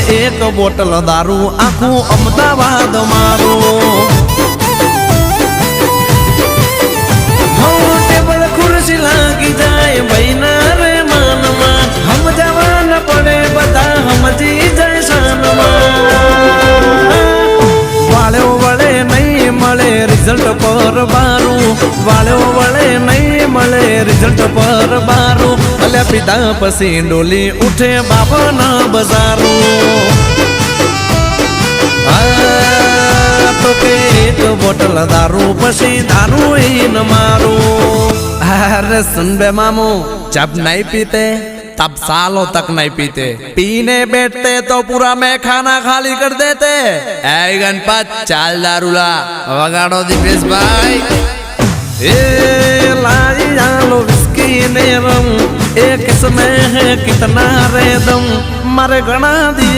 एक बोतल दारू आखू अमदावाद मारो टेबल खुर्सी लागी जाए बहना रे मानमा हम जवान पड़े बता हम जी जाए शानमा वाले वळे नहीं मळे रिजल्ट पर बारू वाले वळे नहीं मळे रिजल्ट पर बारू अल्या पिता पसी डोली उठे बाबा ना बजारू तो के एक बोतल दारू पसी दारू ही न मारू। अरे सुन बे मामू जब नहीं पीते तब सालों तक नहीं पीते, पीने बैठते तो पूरा मैं खाना खाली कर देते। ऐ गणपत चाल दारूला वगाड़ो दीपेश भाई ए लाई जालो विस्की ने रम एक इसमें है कितना रे दम मारे गणा दिए